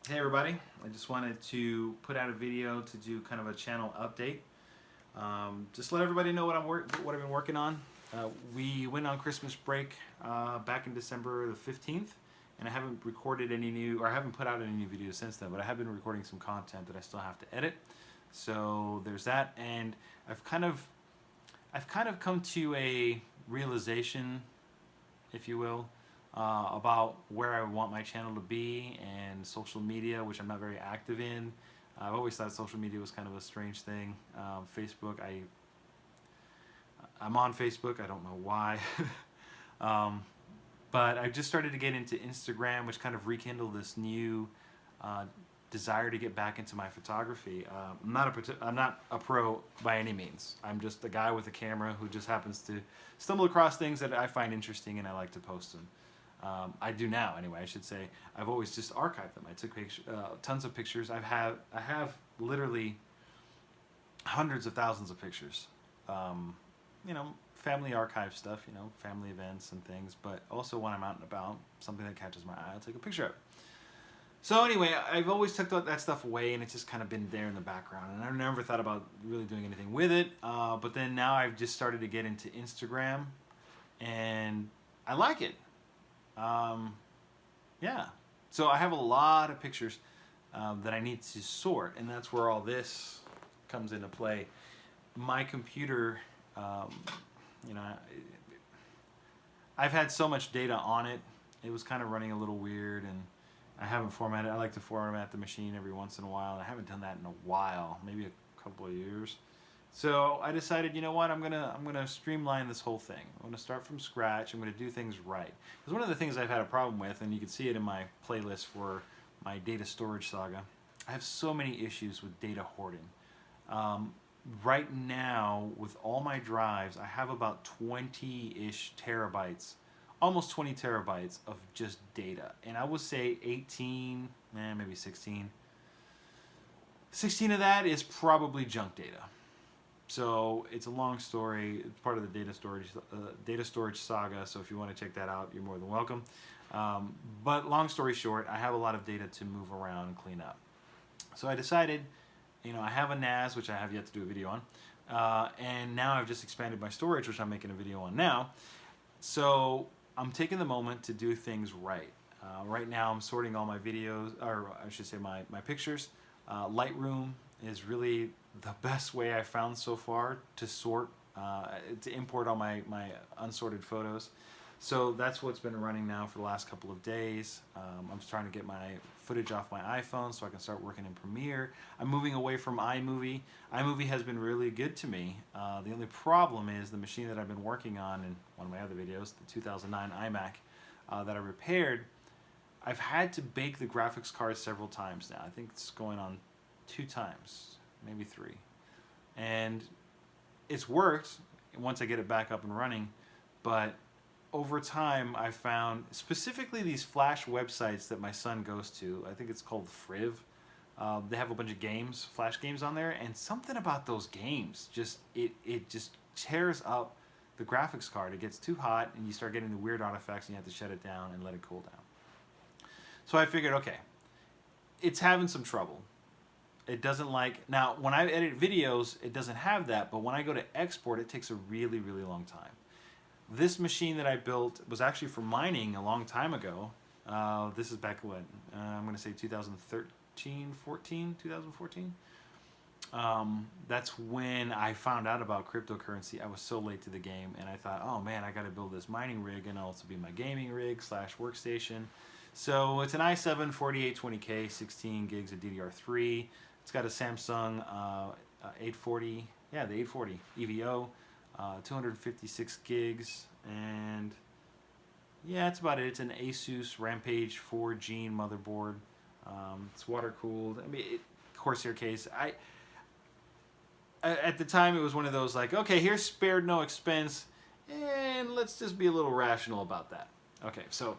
Hey everybody, I just wanted to put out a video to do kind of a channel update. Just let everybody know what what I've been working on. We went on Christmas break back in December the 15th, and I haven't recorded any new, or I haven't put out any new videos since then, but I have been recording some content that I still have to edit. So there's that, and I've kind of come to a realization, if you will, about where I want my channel to be, and social media, which I'm not very active in. I've always thought social media was kind of a strange thing. Facebook, I'm on Facebook. I don't know why, but I just started to get into Instagram, which kind of rekindled this new desire to get back into my photography. I'm not a pro by any means. I'm just a guy with a camera who just happens to stumble across things that I find interesting and I like to post them. I do now, anyway. I should say I've always just archived them. I took tons of pictures. I have literally hundreds of thousands of pictures. You know, family archive stuff. You know, family events and things. But also when I'm out and about, something that catches my eye, I'll take a picture of it. So anyway, I've always took that stuff away, and it's just kind of been there in the background, and I never thought about really doing anything with it. But then now I've just started to get into Instagram, and I like it. Yeah, so I have a lot of pictures that I need to sort, and that's where all this comes into play. My computer, you know, I've had so much data on it. It was kind of running a little weird, and I haven't formatted. I like to format the machine every once in a while. I haven't done that in a while, maybe a couple of years. So I decided, you know what, I'm gonna streamline this whole thing. I'm gonna start from scratch. I'm gonna do things right. Because one of the things I've had a problem with, and you can see it in my playlist for my data storage saga, I have so many issues with data hoarding. Right now, with all my drives, I have about 20-ish terabytes, almost 20 terabytes of just data. And I would say 18, maybe 16. 16 of that is probably junk data. So it's a long story. It's part of the data storage saga. So if you want to check that out, you're more than welcome. But long story short, I have a lot of data to move around and clean up. So I decided, you know, I have a NAS, which I have yet to do a video on, and now I've just expanded my storage, which I'm making a video on now. So I'm taking the moment to do things right. Right now I'm sorting all my videos, or I should say my pictures. Lightroom is really the best way I've found so far to sort, to import all my unsorted photos. So that's what's been running now for the last couple of days. I'm trying to get my footage off my iPhone so I can start working in Premiere. I'm moving away from iMovie. iMovie has been really good to me. The only problem is the machine that I've been working on in one of my other videos, the 2009 iMac that I repaired, I've had to bake the graphics card several times now. I think it's going on 2 times, maybe 3. And it's worked once I get it back up and running, but over time I found specifically these Flash websites that my son goes to. I think it's called Friv. They have a bunch of games, Flash games on there, and something about those games just it just tears up the graphics card. It gets too hot and you start getting the weird artifacts and you have to shut it down and let it cool down. So I figured, okay, it's having some trouble. It doesn't like, now when I edit videos, it doesn't have that, but when I go to export, it takes a really, really long time. This machine that I built was actually for mining a long time ago. This is back when, I'm going to say 2013, 14, 2014. That's when I found out about cryptocurrency. I was so late to the game, and I thought, oh man, I got to build this mining rig and also be my gaming rig / workstation. So it's an i7 4820K, 16 gigs of DDR3. It's got a Samsung 840, yeah, the 840 EVO, 256 gigs, and yeah, that's about it. It's an Asus Rampage 4Gene motherboard. It's water cooled. I mean, Corsair case. At the time, it was one of those like, okay, here's spared no expense, and let's just be a little rational about that. Okay, so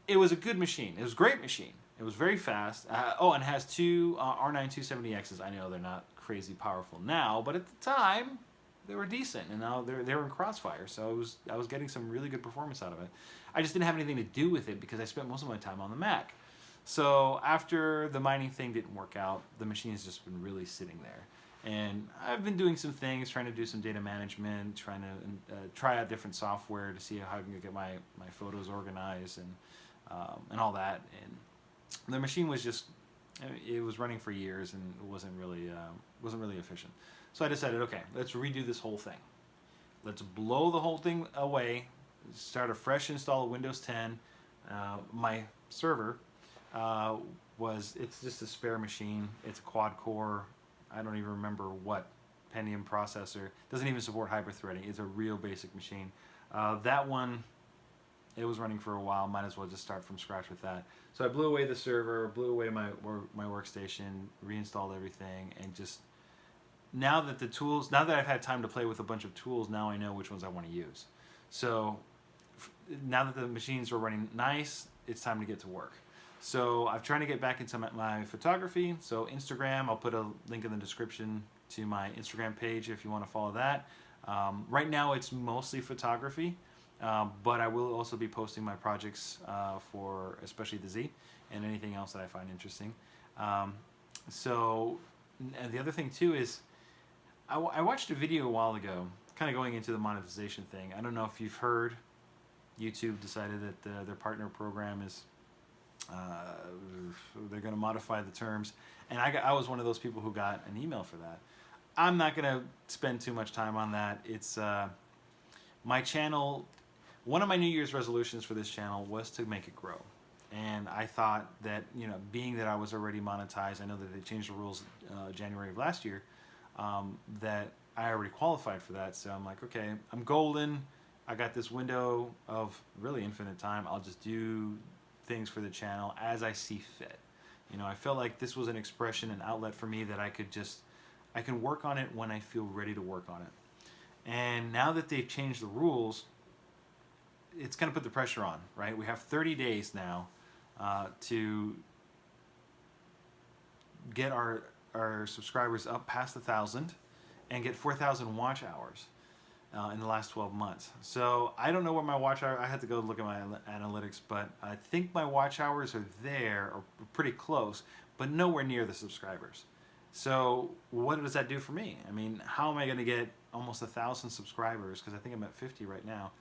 it was a good machine. It was a great machine. It was very fast. And it has 2 R9 270Xs. I know they're not crazy powerful now, but at the time, they were decent, and now they were in Crossfire, so I was getting some really good performance out of it. I just didn't have anything to do with it because I spent most of my time on the Mac. So after the mining thing didn't work out, the machine has just been really sitting there. And I've been doing some things, trying to do some data management, trying to try out different software to see how I can get my photos organized and all that. And the machine was just, it was running for years and it wasn't really efficient. So I decided, okay, let's redo this whole thing. Let's blow the whole thing away, start a fresh install of Windows 10. My server it's just a spare machine. It's a quad core. I don't even remember what Pentium processor. Doesn't even support hyper-threading. It's a real basic machine. That one, it was running for a while. Might as well just start from scratch with that. So I blew away the server, blew away my workstation, reinstalled everything, and just now that I've had time to play with a bunch of tools, now I know which ones I want to use. So now that the machines are running nice, it's time to get to work. So I'm trying to get back into my photography. So Instagram, I'll put a link in the description to my Instagram page if you want to follow that. Right now it's mostly photography, but I will also be posting my projects for especially the Z and anything else that I find interesting. And the other thing too is I watched a video a while ago, kind of going into the monetization thing. I don't know if you've heard, YouTube decided that their partner program is they're going to modify the terms, and I was one of those people who got an email for that. I'm not going to spend too much time on that. It's my channel. One of my New Year's resolutions for this channel was to make it grow, and I thought that, you know, being that I was already monetized, I know that they changed the rules January of last year, that I already qualified for that. So I'm like, okay, I'm golden. I got this window of really infinite time. I'll just do things for the channel as I see fit. You know, I felt like this was an expression, an outlet for me that I can work on it when I feel ready to work on it. And now that they've changed the rules, it's going to put the pressure on, right? We have 30 days now to get our subscribers up past 1,000 and get 4,000 watch hours in the last 12 months. So I don't know what my watch hour, I had to go look at my analytics, but I think my watch hours are there, or pretty close, but nowhere near the subscribers. So what does that do for me? I mean, how am I going to get almost 1,000 subscribers, because I think I'm at 50 right now,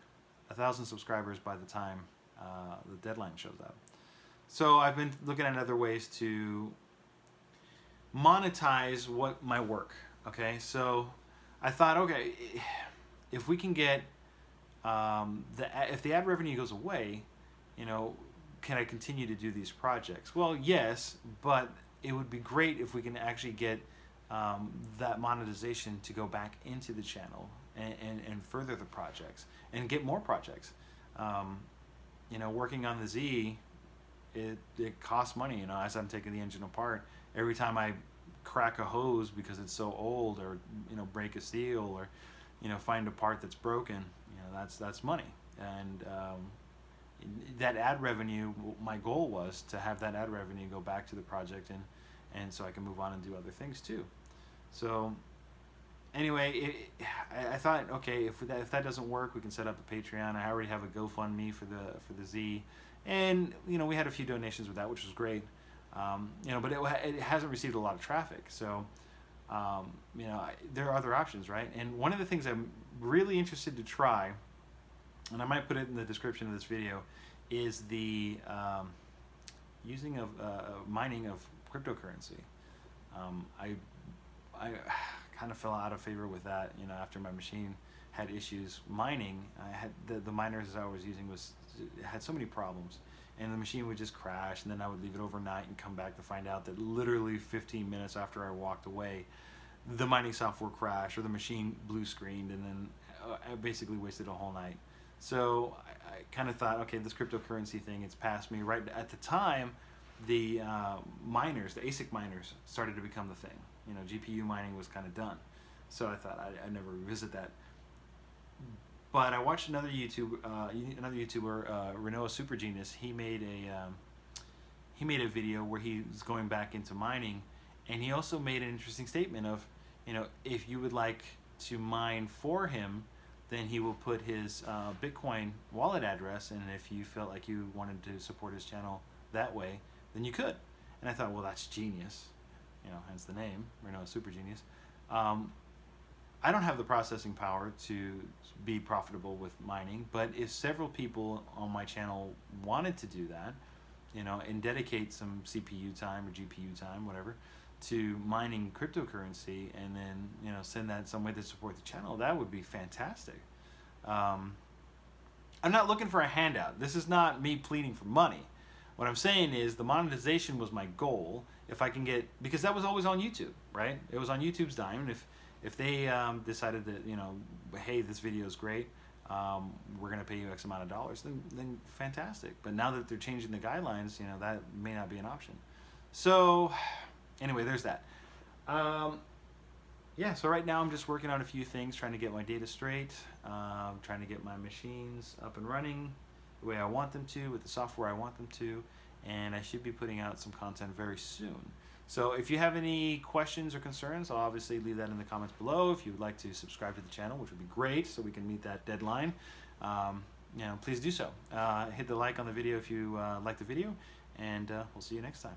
1,000 subscribers by the time the deadline shows up. So I've been looking at other ways to monetize my work. Okay, so I thought, okay, if we can get if the ad revenue goes away, you know, can I continue to do these projects? Well, yes, but it would be great if we can actually get that monetization to go back into the channel and further the projects and get more projects. You know, working on the Z, it costs money. You know, as I'm taking the engine apart, every time I crack a hose because it's so old, or, you know, break a seal, or, you know, find a part that's broken, you know, that's money. And that ad revenue, my goal was to have that ad revenue go back to the project, and so I can move on and do other things too. So anyway, I thought, okay, if that doesn't work, we can set up a Patreon. I already have a GoFundMe for the Z, and, you know, we had a few donations with that, which was great. You know, but it hasn't received a lot of traffic. So you know, there are other options, right? And one of the things I'm really interested to try, and I might put it in the description of this video, is the using of mining of cryptocurrency. I kind of fell out of favor with that, you know, after my machine had issues mining. I had the miners I was using had so many problems, and the machine would just crash, and then I would leave it overnight and come back to find out that literally 15 minutes after I walked away, the mining software crashed, or the machine blue screened, and then I basically wasted a whole night. So I kind of thought, okay, this cryptocurrency thing, it's past me. Right at the time, the miners, the ASIC miners, started to become the thing. You know, GPU mining was kind of done. So I thought I'd never revisit that. But I watched another YouTuber, Renault Super Genius. He made a video where he's going back into mining, and he also made an interesting statement of, you know, if you would like to mine for him, then he will put his Bitcoin wallet address, and if you felt like you wanted to support his channel that way, then you could. And I thought, well, that's genius, hence the name, Renault Super Genius. I don't have the processing power to be profitable with mining, but if several people on my channel wanted to do that, and dedicate some CPU time or GPU time, whatever, to mining cryptocurrency, and then send that some way to support the channel, that would be fantastic. I'm not looking for a handout. This is not me pleading for money. What I'm saying is the monetization was my goal. If I can get, because that was always on YouTube, right? It was on YouTube's dime. And if they decided that, hey, this video is great, we're going to pay you X amount of dollars, then fantastic. But now that they're changing the guidelines, that may not be an option. So anyway, there's that. Yeah, so right now I'm just working on a few things, trying to get my data straight, trying to get my machines up and running the way I want them to, with the software I want them to, and I should be putting out some content very soon. So if you have any questions or concerns, I'll obviously leave that in the comments below. If you would like to subscribe to the channel, which would be great, so we can meet that deadline, please do so. Hit the like on the video if you like the video, and we'll see you next time.